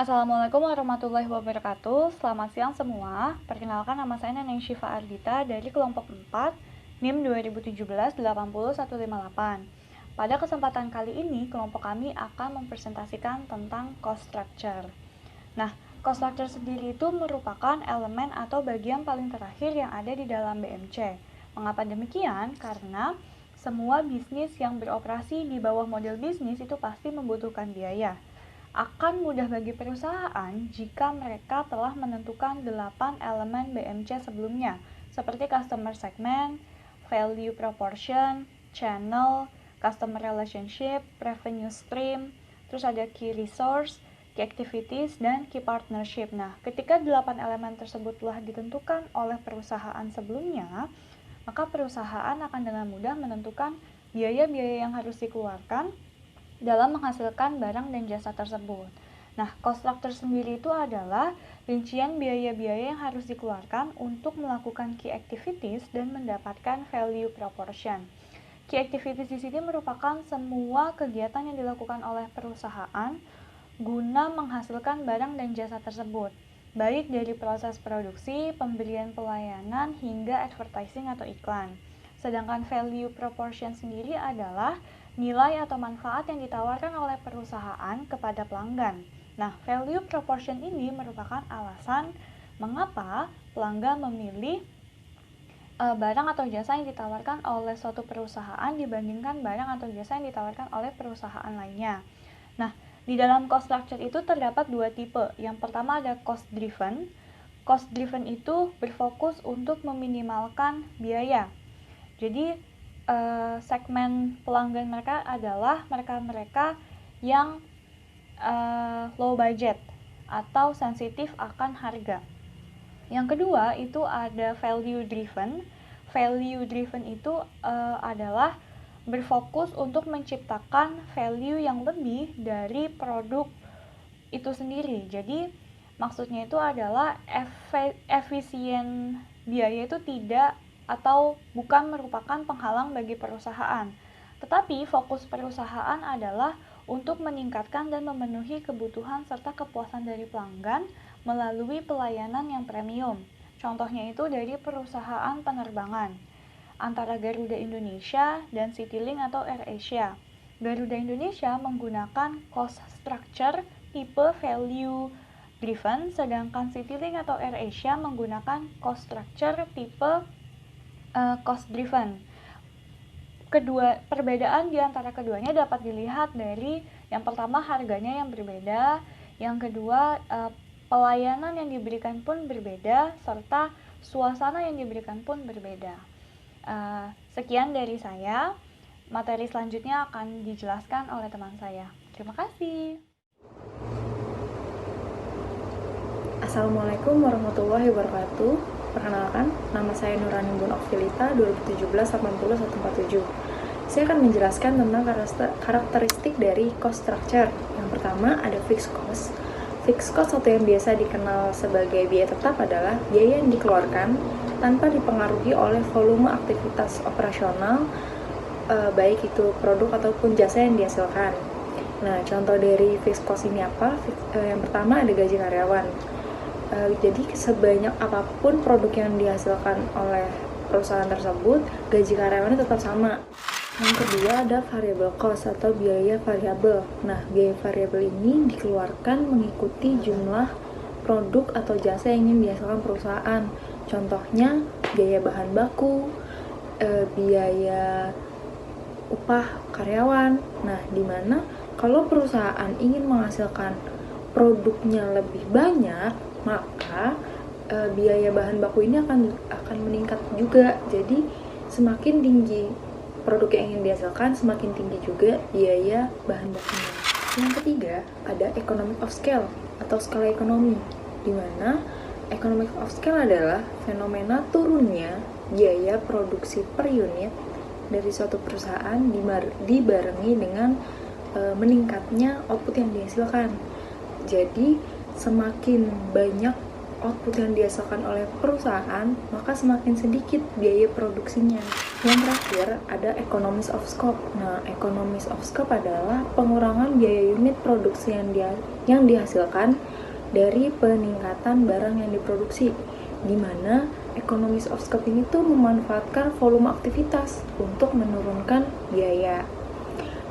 Assalamualaikum warahmatullahi wabarakatuh. Selamat siang semua. Perkenalkan, nama saya Neneng Syifa Ardita dari kelompok 4 NIM 2017-80158. Pada kesempatan kali ini, kelompok kami akan mempresentasikan tentang cost structure. Nah, cost structure sendiri itu merupakan elemen atau bagian paling terakhir yang ada di dalam BMC. Mengapa demikian? Karena semua bisnis yang beroperasi di bawah model bisnis itu pasti membutuhkan biaya. Akan mudah bagi perusahaan jika mereka telah menentukan 8 elemen BMC sebelumnya, seperti customer segment, value proportion, channel, customer relationship, revenue stream, terus ada key resource, key activities, dan key partnership. Nah, ketika 8 elemen tersebut telah ditentukan oleh perusahaan sebelumnya, maka perusahaan akan dengan mudah menentukan biaya-biaya yang harus dikeluarkan dalam menghasilkan barang dan jasa tersebut. Nah, cost structure sendiri itu adalah rincian biaya-biaya yang harus dikeluarkan untuk melakukan key activities dan mendapatkan value proportion. Key activities di sini merupakan semua kegiatan yang dilakukan oleh perusahaan guna menghasilkan barang dan jasa tersebut, baik dari proses produksi, pemberian pelayanan, hingga advertising atau iklan. Sedangkan value proportion sendiri adalah nilai atau manfaat yang ditawarkan oleh perusahaan kepada pelanggan. Nah, value proportion ini merupakan alasan mengapa pelanggan memilih barang atau jasa yang ditawarkan oleh suatu perusahaan dibandingkan barang atau jasa yang ditawarkan oleh perusahaan lainnya. Nah, di dalam cost structure itu terdapat dua tipe. Yang pertama ada cost driven. Cost driven itu berfokus untuk meminimalkan biaya. Jadi segmen pelanggan mereka adalah mereka-mereka yang low budget atau sensitif akan harga. Yang kedua itu ada value driven. Value driven itu adalah berfokus untuk menciptakan value yang lebih dari produk itu sendiri. Jadi maksudnya itu adalah efisien biaya itu tidak atau bukan merupakan penghalang bagi perusahaan. Tetapi fokus perusahaan adalah untuk meningkatkan dan memenuhi kebutuhan serta kepuasan dari pelanggan melalui pelayanan yang premium. Contohnya itu dari perusahaan penerbangan antara Garuda Indonesia dan Citylink atau AirAsia. Garuda Indonesia menggunakan cost structure tipe value driven, sedangkan Citylink atau AirAsia menggunakan cost structure tipe cost driven. Perbedaan di antara keduanya dapat dilihat dari yang pertama harganya yang berbeda, yang kedua pelayanan yang diberikan pun berbeda, serta suasana yang diberikan pun berbeda. Sekian dari saya. Materi selanjutnya akan dijelaskan oleh teman saya. Terima kasih. Assalamualaikum warahmatullahi wabarakatuh. Perkenalkan, nama saya Nurani Bun Okvilita 2017-80147. Saya akan menjelaskan tentang karakteristik dari cost structure. Yang pertama ada fixed cost. Fixed cost atau yang biasa dikenal sebagai biaya tetap adalah biaya yang dikeluarkan tanpa dipengaruhi oleh volume aktivitas operasional, baik itu produk ataupun jasa yang dihasilkan. Nah, contoh dari fixed cost ini apa? Yang pertama ada gaji karyawan. Jadi sebanyak apapun produk yang dihasilkan oleh perusahaan tersebut, gaji karyawannya tetap sama. Yang kedua ada variable cost atau biaya variabel. Nah, biaya variabel ini dikeluarkan mengikuti jumlah produk atau jasa yang ingin dihasilkan perusahaan. Contohnya biaya bahan baku, biaya upah karyawan. Nah, di mana kalau perusahaan ingin menghasilkan produknya lebih banyak, maka biaya bahan baku ini akan meningkat juga. Jadi semakin tinggi produk yang ingin dihasilkan, semakin tinggi juga biaya bahan bakunya. Yang ketiga ada economic of scale atau skala ekonomi, di mana economic of scale adalah fenomena turunnya biaya produksi per unit dari suatu perusahaan dibarengi dengan meningkatnya output yang dihasilkan. Jadi semakin banyak output yang dihasilkan oleh perusahaan, maka semakin sedikit biaya produksinya. Yang terakhir, ada economies of scope. Nah, economies of scope adalah pengurangan biaya unit produksi yang dihasilkan dari peningkatan barang yang diproduksi, di mana economies of scope ini tuh memanfaatkan volume aktivitas untuk menurunkan biaya.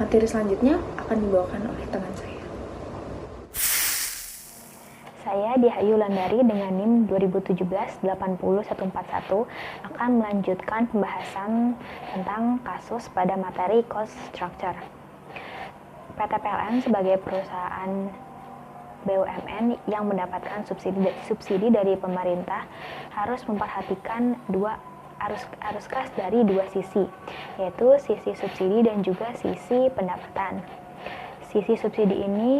Materi selanjutnya akan dibawakan oleh teman saya. Saya Dihayu Landari dengan NIM 2017-80141 akan melanjutkan pembahasan tentang kasus pada materi cost structure. PT PLN sebagai perusahaan BUMN yang mendapatkan subsidi dari pemerintah harus memperhatikan arus kas dari dua sisi, yaitu sisi subsidi dan juga sisi pendapatan. Sisi subsidi ini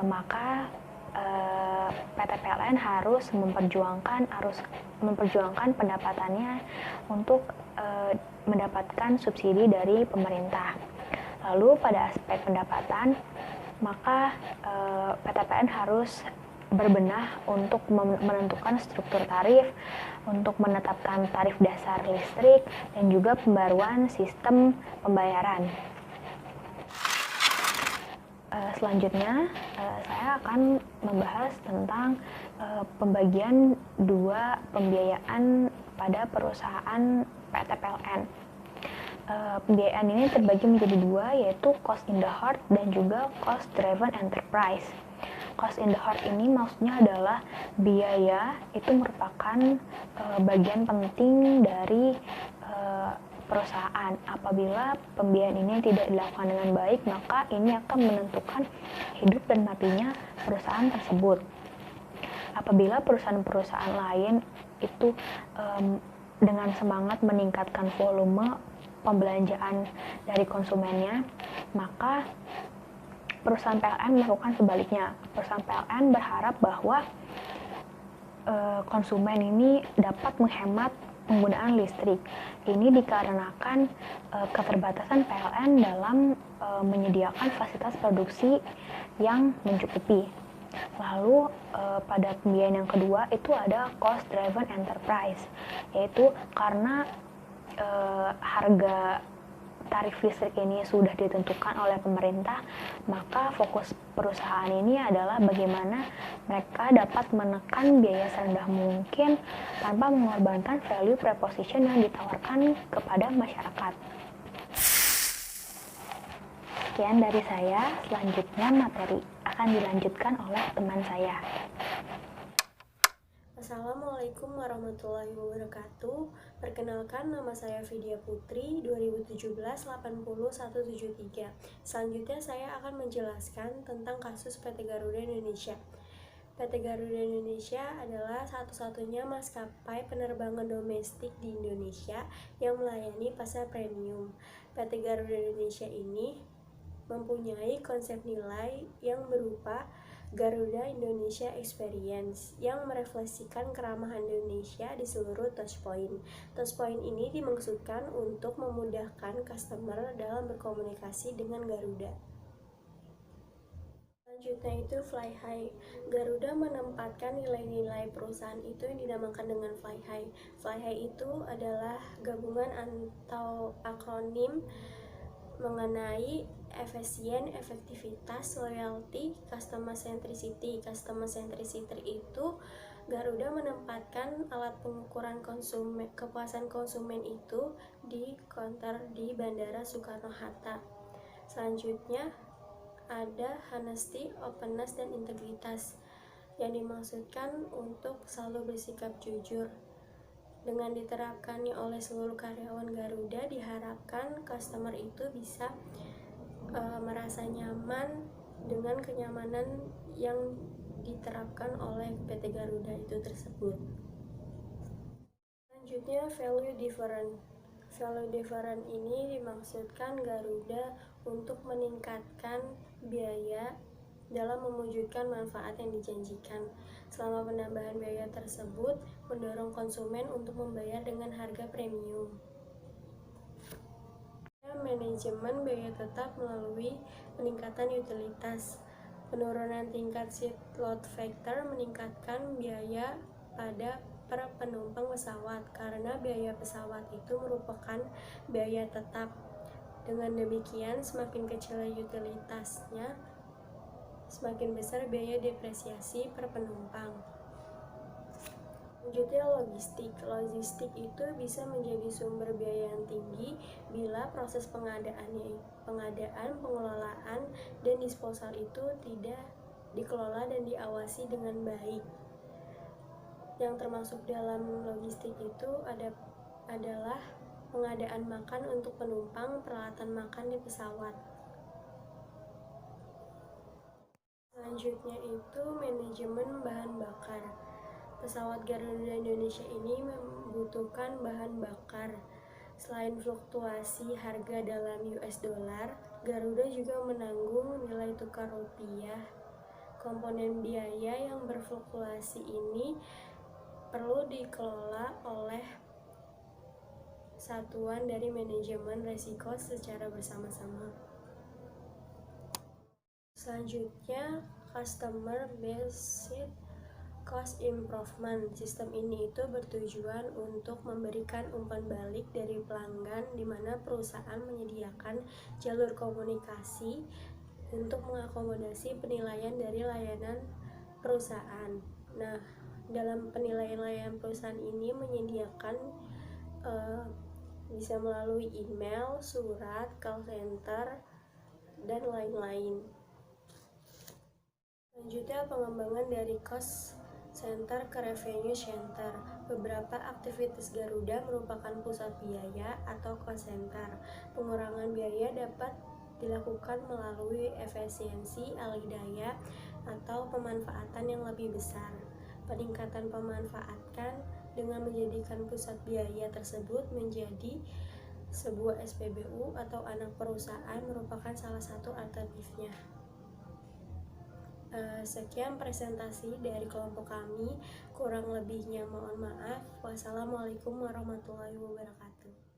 maka PT PLN harus memperjuangkan pendapatannya untuk mendapatkan subsidi dari pemerintah. Lalu pada aspek pendapatan, maka PT PLN harus berbenah untuk menentukan struktur tarif, untuk menetapkan tarif dasar listrik, dan juga pembaruan sistem pembayaran. Selanjutnya, saya akan membahas tentang pembagian dua pembiayaan pada perusahaan PT PLN. Pembiayaan ini terbagi menjadi dua, yaitu cost in the heart dan juga cost driven enterprise. Cost in the heart ini maksudnya adalah biaya itu merupakan bagian penting dari perusahaan. Apabila pembiayaan ini tidak dilakukan dengan baik, maka ini akan menentukan hidup dan matinya perusahaan tersebut. Apabila perusahaan-perusahaan lain itu dengan semangat meningkatkan volume pembelanjaan dari konsumennya, maka perusahaan PLN melakukan sebaliknya. Perusahaan PLN berharap bahwa konsumen ini dapat menghemat penggunaan listrik. Ini dikarenakan keterbatasan PLN dalam menyediakan fasilitas produksi yang mencukupi. Lalu pada pembiayaan yang kedua itu ada cost driven enterprise, yaitu karena harga tarif listrik ini sudah ditentukan oleh pemerintah, maka fokus perusahaan ini adalah bagaimana mereka dapat menekan biaya serendah mungkin tanpa mengorbankan value proposition yang ditawarkan kepada masyarakat. Sekian dari saya, selanjutnya materi akan dilanjutkan oleh teman saya. Assalamualaikum warahmatullahi wabarakatuh. Perkenalkan, nama saya Vidya Putri, 2017-80173. Selanjutnya saya akan menjelaskan tentang kasus PT Garuda Indonesia. PT Garuda Indonesia adalah satu-satunya maskapai penerbangan domestik di Indonesia yang melayani pasar premium. PT Garuda Indonesia ini mempunyai konsep nilai yang berupa Garuda Indonesia Experience yang merefleksikan keramahan Indonesia di seluruh touchpoint. Touchpoint ini dimaksudkan untuk memudahkan customer dalam berkomunikasi dengan Garuda. Selanjutnya itu Fly High. Garuda menempatkan nilai-nilai perusahaan itu yang dinamakan dengan Fly High. Fly High itu adalah gabungan atau akronim mengenai efisien, efektivitas, loyalty, customer centricity. Customer centricity itu Garuda menempatkan alat pengukuran kepuasan konsumen itu di counter di Bandara Soekarno-Hatta. Selanjutnya ada honesty, openness, dan integritas yang dimaksudkan untuk selalu bersikap jujur. Dengan diterapkannya oleh seluruh karyawan Garuda, diharapkan customer itu bisa merasa nyaman dengan kenyamanan yang diterapkan oleh PT Garuda itu tersebut. Selanjutnya value different. Value different ini dimaksudkan Garuda untuk meningkatkan biaya dalam mewujudkan manfaat yang dijanjikan. Selama penambahan biaya tersebut mendorong konsumen untuk membayar dengan harga premium. Manajemen biaya tetap melalui peningkatan utilitas. Penurunan tingkat seat load factor meningkatkan biaya pada per penumpang pesawat karena biaya pesawat itu merupakan biaya tetap. Dengan demikian, semakin kecil utilitasnya, semakin besar biaya depresiasi per penumpang. Selanjutnya logistik itu bisa menjadi sumber biaya yang tinggi bila proses pengadaan, pengelolaan, dan disposal itu tidak dikelola dan diawasi dengan baik. Yang termasuk dalam logistik itu adalah pengadaan makan untuk penumpang, peralatan makan di pesawat. Selanjutnya itu manajemen bahan bakar. Pesawat Garuda Indonesia ini membutuhkan bahan bakar. Selain fluktuasi harga dalam US dollar, Garuda juga menanggung nilai tukar rupiah. Komponen biaya yang berfluktuasi ini perlu dikelola oleh satuan dari manajemen risiko secara bersama-sama. Selanjutnya, customer based cost improvement. Sistem ini itu bertujuan untuk memberikan umpan balik dari pelanggan di mana perusahaan menyediakan jalur komunikasi untuk mengakomodasi penilaian dari layanan perusahaan. Nah, dalam penilaian layanan perusahaan ini menyediakan bisa melalui email, surat, call center, dan lain-lain. Selanjutnya, pengembangan dari cost center ke revenue center. Beberapa aktivitas Garuda merupakan pusat biaya atau cost center. Pengurangan biaya dapat dilakukan melalui efisiensi, alih daya, atau pemanfaatan yang lebih besar. Peningkatan pemanfaatan dengan menjadikan pusat biaya tersebut menjadi sebuah SPBU atau anak perusahaan merupakan salah satu alternatifnya. Sekian presentasi dari kelompok kami, kurang lebihnya mohon maaf. Wassalamualaikum warahmatullahi wabarakatuh.